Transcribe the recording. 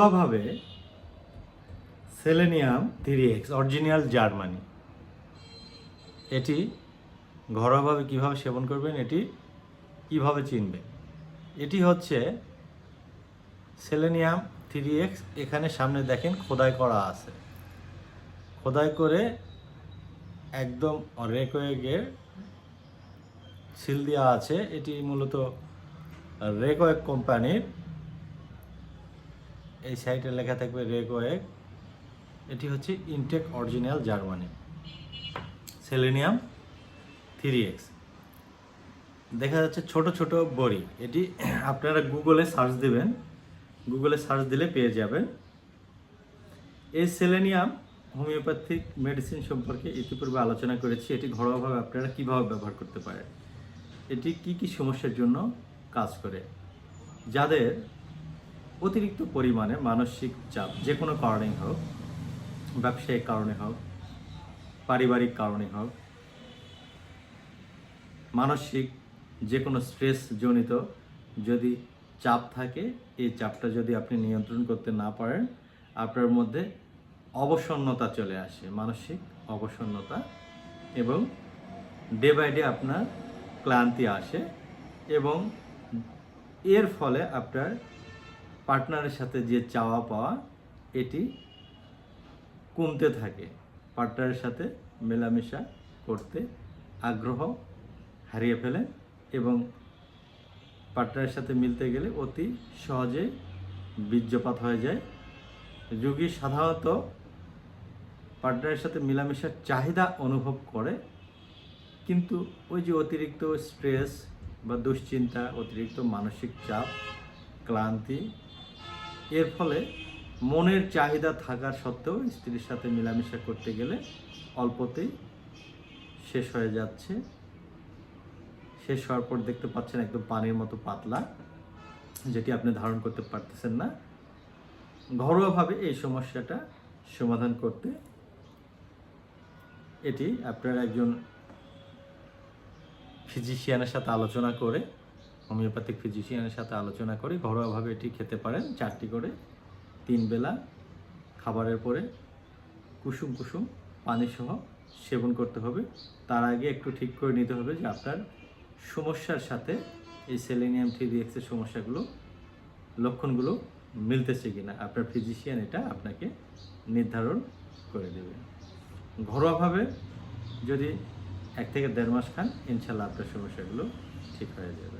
ঘরোয়াভাবে selenium 3X original Germany, এটি ঘরোয়াভাবে কীভাবে সেবন করবেন, এটি কিভাবে চিনবেন? এটি হচ্ছে সেলেনিয়াম 3X। এখানে সামনে দেখেন খোদাই করা আছে, খোদাই করে একদম রেকোয়েগের সিল দেওয়া আছে। এটি মূলত রেকোয়েগ কোম্পানির, এই সাইটে লেখা থাকবে রেকোয়েগ। এটি হচ্ছে intact original Germany selenium 3X। দেখা যাচ্ছে ছোট ছোট বড়ি। এটি আপনারা গুগলে সার্চ দিবেন, গুগলে সার্চ দিলে পেয়ে যাবেন। এই সেলেনিয়াম হোমিওপ্যাথিক মেডিসিন সম্পর্কে ইতিপূর্বে আলোচনা করেছি। এটি ঘরোয়াভাবে আপনারা কীভাবে ব্যবহার করতে পারেন, এটি কি কি সমস্যার জন্য কাজ করে। যাদের অতিরিক্ত পরিমাণে মানসিক চাপ, যে কোনো কারণেই হোক, ব্যবসায়িক কারণে হোক, পারিবারিক কারণে হোক, মানসিক যে কোনো স্ট্রেসজনিত যদি চাপ থাকে, এই চাপটা যদি আপনি নিয়ন্ত্রণ করতে না পারেন, আপনার মধ্যে অবসন্নতা চলে আসে, মানসিক অবসন্নতা, এবং ডে বাই ডে আপনার ক্লান্তি আসে, এবং এর ফলে আপনার পার্টনারের সাথে যে চাওয়া পাওয়া এটি কমতে থাকে। পার্টনারের সাথে মেলামেশা করতে আগ্রহ হারিয়ে ফেলেন, এবং পার্টনারের সাথে মিলতে গেলে অতি সহজে বীর্যপাত হয়ে যায়। রোগী সাধারণত পার্টনারের সাথে মেলামেশার চাহিদা অনুভব করে, কিন্তু ওই যে অতিরিক্ত স্ট্রেস বা দুশ্চিন্তা, অতিরিক্ত মানসিক চাপ, ক্লান্তি, এর ফলে মনের চাহিদা থাকার সত্ত্বেও স্ত্রীর সাথে মেলামেশা করতে গেলে অল্পতেই শেষ হয়ে যাচ্ছে। শেষ হওয়ার পর দেখতে পাচ্ছেন একদম পানির মতো পাতলা, যেটি আপনি ধারণ করতে পারতেছেন না। ঘরোয়াভাবে এই সমস্যাটা সমাধান করতে এটি আপনার একজন ফিজিশিয়ানের সাথে আলোচনা করে, হোমিওপ্যাথিক ফিজিশিয়ানের সাথে আলোচনা করে ঘরোয়াভাবে এটি খেতে পারেন। 4টি করে 3 বেলা খাবারের পরে কুসুম কুসুম পানি সহ সেবন করতে হবে। তার আগে একটু ঠিক করে নিতে হবে যে আপনার সমস্যার সাথে এই সেলেনিয়াম 3X এর সমস্যাগুলো, লক্ষণগুলো মিলতেছে কিনা। আপনার ফিজিশিয়ান এটা আপনাকে নির্ধারণ করে দেবে। ঘরোয়াভাবে যদি 1 থেকে 1.5 মাস খান, ইনশাল্লাহ আপনার সমস্যাগুলো ঠিক হয়ে যাবে।